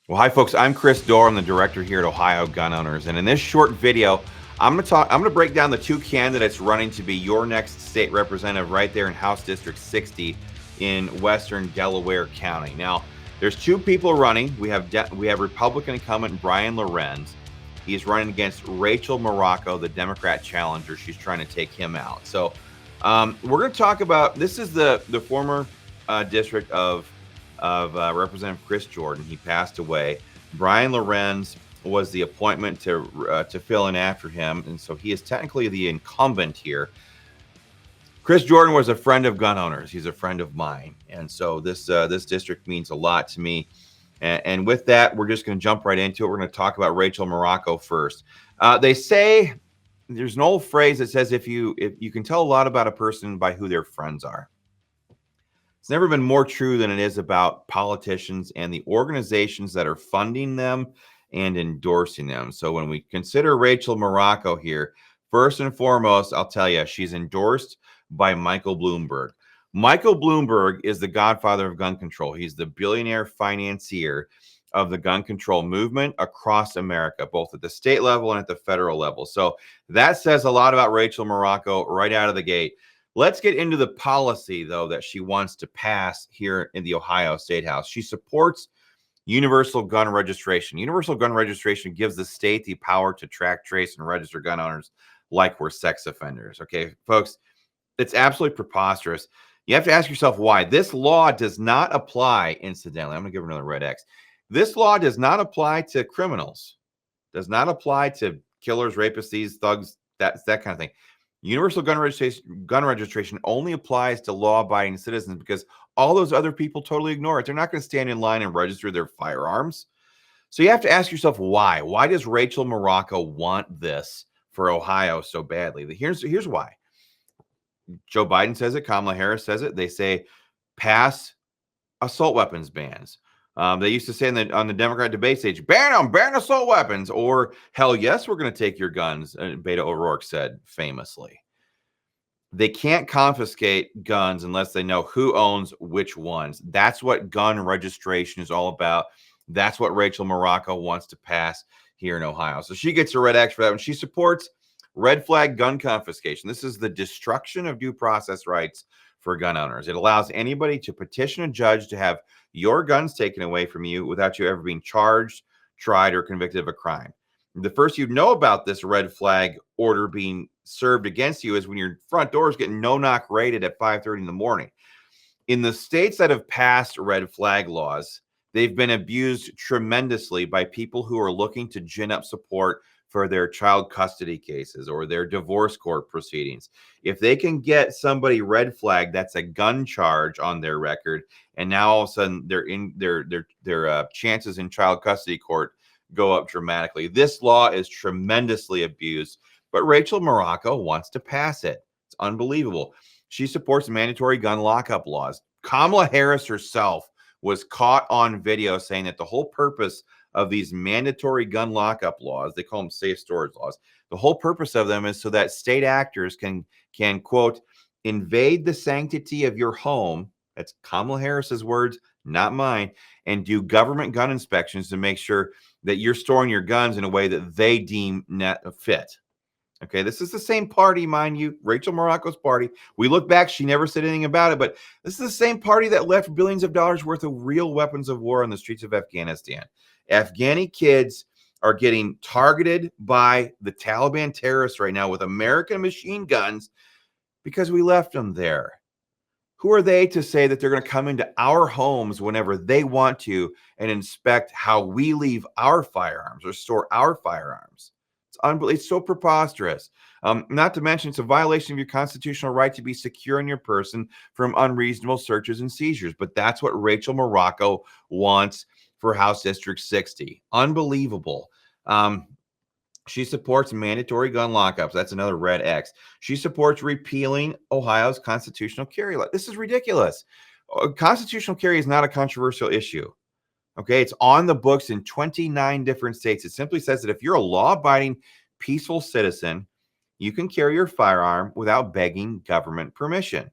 Well, hi folks, I'm Chris Dorr. I'm the director here at Ohio Gun Owners. And in this short video, I'm going to break down the two candidates running to be your next state representative right there in House District 60 in western Delaware County. Now, there's two people running. We have Republican incumbent Brian Lorenz. He's running against Rachael Morocco, the Democrat challenger. She's trying to take him out. So, we're going to talk about this is the former district of Representative Chris Jordan. He passed away. Brian Lorenz was the appointment to fill in after him, and so he is technically the incumbent here. Chris Jordan was a friend of gun owners. He's a friend of mine, and so this district means a lot to me. And with that, we're just going to jump right into it. We're going to talk about Rachael Morocco first. They say there's an old phrase that says if you can tell a lot about a person by who their friends are. It's never been more true than it is about politicians and the organizations that are funding them and endorsing them. So when we consider Rachael Morocco here, first and foremost, I'll tell you, she's endorsed by Michael Bloomberg. Michael Bloomberg is the godfather of gun control. He's the billionaire financier of the gun control movement across America, both at the state level and at the federal level. So that says a lot about Rachael Morocco right out of the gate. Let's get into the policy, though, that she wants to pass here in the Ohio State House. She supports universal gun registration. Universal gun registration gives the state the power to track, trace, and register gun owners like we're sex offenders. Okay, folks, it's absolutely preposterous. You have to ask yourself why. This law does not apply, incidentally. I'm going to give her another red X. This law does not apply to criminals, does not apply to killers, rapists, thieves, thugs, that kind of thing. Universal gun registration only applies to law-abiding citizens because all those other people totally ignore it. They're not going to stand in line and register their firearms. So you have to ask yourself why. Why does Rachael Morocco want this for Ohio so badly? Here's why. Joe Biden says it. Kamala Harris says it. They say pass assault weapons bans. They used to say on the Democrat debate stage, ban assault weapons, or hell yes, we're going to take your guns. Beto O'Rourke said famously. They can't confiscate guns unless they know who owns which ones. That's what gun registration is all about. That's what Rachael Morocco wants to pass here in Ohio. So she gets a red X for that one. She supports red flag gun confiscation. This is the destruction of due process rights for gun owners. It allows anybody to petition a judge to have your guns taken away from you without you ever being charged, tried, or convicted of a crime. The first you know about this red flag order being served against you is when your front door is getting no-knock raided at 5:30 in the morning. In the states that have passed red flag laws, they've been abused tremendously by people who are looking to gin up support for their child custody cases or their divorce court proceedings. If they can get somebody red flagged, that's a gun charge on their record, and now all of a sudden their chances in child custody court go up dramatically. This law is tremendously abused, but Rachael Morocco wants to pass it. It's unbelievable. She supports mandatory gun lockup laws. Kamala Harris herself was caught on video saying that the whole purpose of these mandatory gun lockup laws, they call them safe storage laws, the whole purpose of them is so that state actors can quote, invade the sanctity of your home. That's Kamala Harris's words, not mine, and do government gun inspections to make sure that you're storing your guns in a way that they deem net fit. Okay, this is the same party, mind you, Rachael Morocco's party. We look back, she never said anything about it, but this is the same party that left billions of dollars worth of real weapons of war on the streets of Afghanistan. Afghani kids are getting targeted by the Taliban terrorists right now with American machine guns because we left them there. Who are they to say that they're going to come into our homes whenever they want to and inspect how we leave our firearms or store our firearms? It's so preposterous. Not to mention, it's a violation of your constitutional right to be secure in your person from unreasonable searches and seizures. But that's what Rachael Morocco wants for House District 60. Unbelievable. She supports mandatory gun lockups. That's another red X. She supports repealing Ohio's constitutional carry law. This is ridiculous. Constitutional carry is not a controversial issue. Okay, it's on the books in 29 different states. It simply says that if you're a law-abiding, peaceful citizen, you can carry your firearm without begging government permission.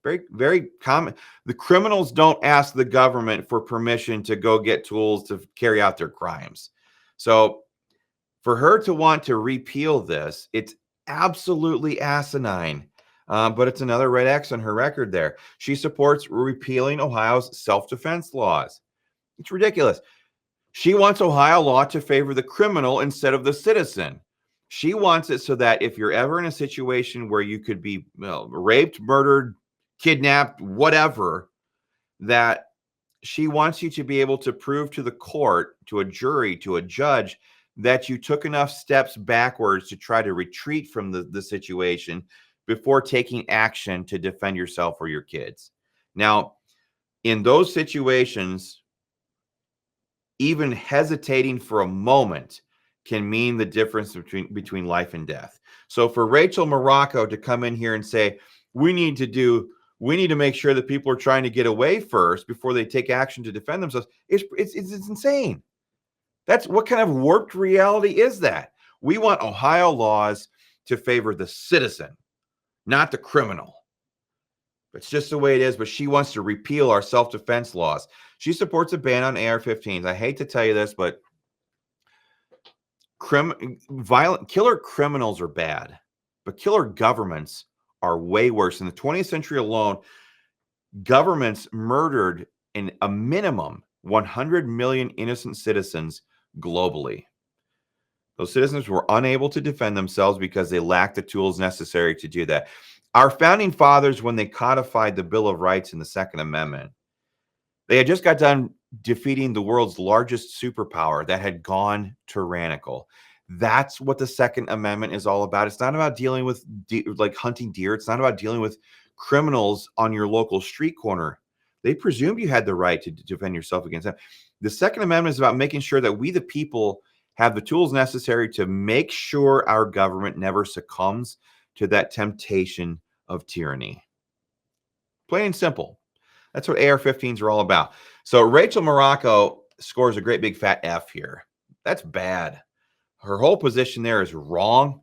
Very, very common. The criminals don't ask the government for permission to go get tools to carry out their crimes. So for her to want to repeal this, it's absolutely asinine. But it's another red X on her record there. She supports repealing Ohio's self-defense laws. It's ridiculous. She wants Ohio law to favor the criminal instead of the citizen. She wants it so that if you're ever in a situation where you could be raped, murdered, kidnapped, whatever, that she wants you to be able to prove to the court, to a jury, to a judge, that you took enough steps backwards to try to retreat from the situation before taking action to defend yourself or your kids. Now, in those situations, even hesitating for a moment can mean the difference between life and death. So for Rachael Morocco to come in here and say, we need to make sure that people are trying to get away first before they take action to defend themselves, it's insane. That's what kind of warped reality is that? We want Ohio laws to favor the citizen, not the criminal. It's just the way it is, but she wants to repeal our self-defense laws. She supports a ban on AR-15s. I hate to tell you this, but violent killer criminals are bad, but killer governments are way worse. In the 20th century alone, governments murdered in a minimum 100 million innocent citizens globally. Those citizens were unable to defend themselves because they lacked the tools necessary to do that. Our founding fathers, when they codified the Bill of Rights in the Second Amendment, they had just got done defeating the world's largest superpower that had gone tyrannical. That's what the Second Amendment is all about. It's not about dealing with like hunting deer. It's not about dealing with criminals on your local street corner. They presumed you had the right to defend yourself against them. The Second Amendment is about making sure that we, the people, have the tools necessary to make sure our government never succumbs to that temptation of tyranny. Plain and simple. That's what AR-15s are all about. So Rachael Morocco scores a great big fat F here. That's bad. Her whole position there is wrong,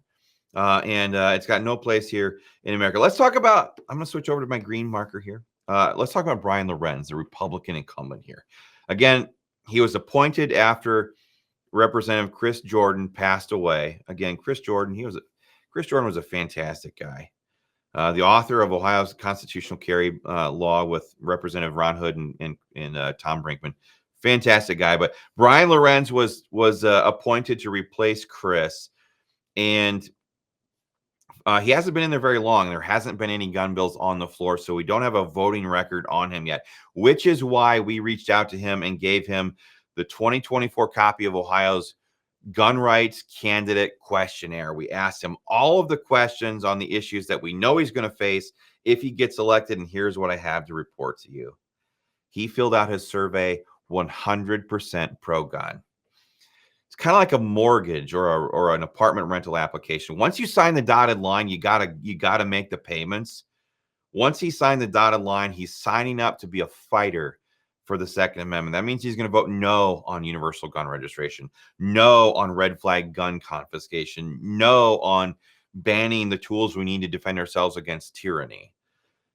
and it's got no place here in America. Let's talk about, I'm going to switch over to my green marker here. Let's talk about Brian Lorenz, the Republican incumbent here. Again, he was appointed after Representative Chris Jordan passed away. Again, Chris Jordan was a fantastic guy. The author of Ohio's constitutional carry law with Representative Ron Hood and Tom Brinkman. Fantastic guy. But Brian Lorenz was appointed to replace Chris. And he hasn't been in there very long. There hasn't been any gun bills on the floor. So we don't have a voting record on him yet, which is why we reached out to him and gave him the 2024 copy of Ohio's gun rights candidate questionnaire. We asked him all of the questions on the issues that we know he's going to face if he gets elected. And here's what I have to report to you. He filled out his survey 100% pro-gun. It's kind of like a mortgage or an apartment rental application. Once you sign the dotted line, you gotta make the payments. Once he signed the dotted line, he's signing up to be a fighter for the Second Amendment. That means he's going to vote no on universal gun registration, no on red flag gun confiscation, no on banning the tools we need to defend ourselves against tyranny.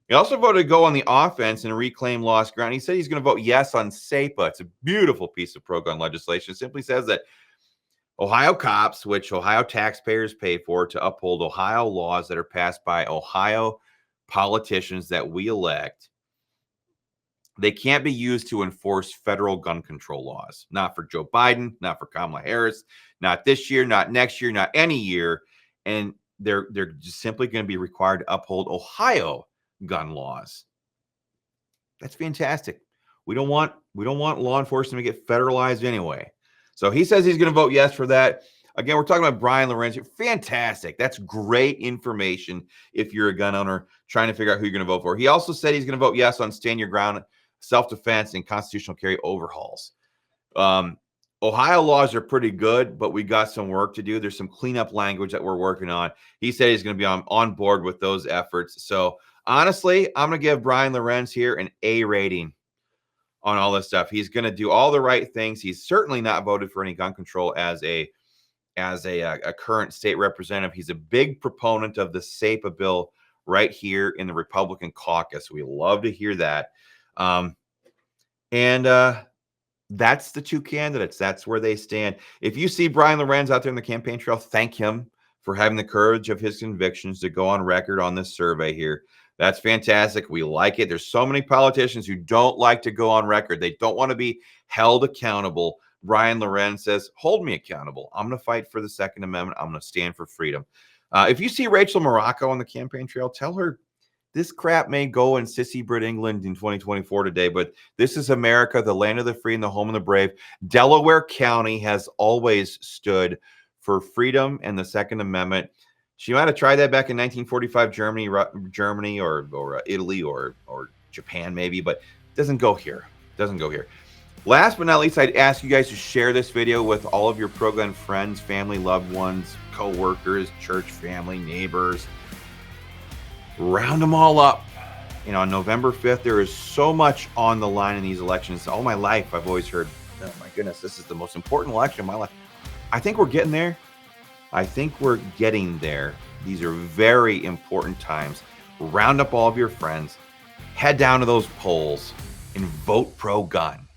He also voted to go on the offense and reclaim lost ground. He said he's going to vote yes on SEPA. It's a beautiful piece of pro-gun legislation. It simply says that Ohio cops, which Ohio taxpayers pay for, to uphold Ohio laws that are passed by Ohio politicians that we elect, they can't be used to enforce federal gun control laws. Not for Joe Biden, not for Kamala Harris, not this year, not next year, not any year. And they're just simply going to be required to uphold Ohio gun laws. That's fantastic. We don't want law enforcement to get federalized anyway. So he says he's going to vote yes for that. Again, we're talking about Brian Lorenz. Fantastic. That's great information if you're a gun owner trying to figure out who you're going to vote for. He also said he's going to vote yes on stand your ground, self-defense, and constitutional carry overhauls. Ohio laws are pretty good, but we got some work to do. There's some cleanup language that we're working on. He said he's going to be on board with those efforts. So honestly, I'm going to give Brian Lorenz here an A rating on all this stuff. He's going to do all the right things. He's certainly not voted for any gun control as a current state representative. He's a big proponent of the SEPA bill right here in the Republican caucus. We love to hear that. That's the two candidates. That's where they stand. If you see Brian Lorenz out there in the campaign trail, thank him for having the courage of his convictions to go on record on this survey here. That's fantastic. We like it. There's so many politicians who don't like to go on record. They don't want to be held accountable. Brian Lorenz says, hold me accountable. I'm going to fight for the Second Amendment. I'm going to stand for freedom. If you see Rachael Morocco on the campaign trail, tell her this crap may go in sissy Brit England in 2024 today, but this is America, the land of the free and the home of the brave. Delaware County has always stood for freedom and the Second Amendment. She might have tried that back in 1945, Germany or Italy or Japan maybe, but it doesn't go here. Doesn't go here. Last but not least, I'd ask you guys to share this video with all of your pro-gun friends, family, loved ones, co-workers, church family, neighbors. Round them all up. On November 5th, there is so much on the line in these elections. All my life, I've always heard, oh my goodness, this is the most important election of my life. I think we're getting there. These are very important times. Round up all of your friends, head down to those polls, and vote pro-gun.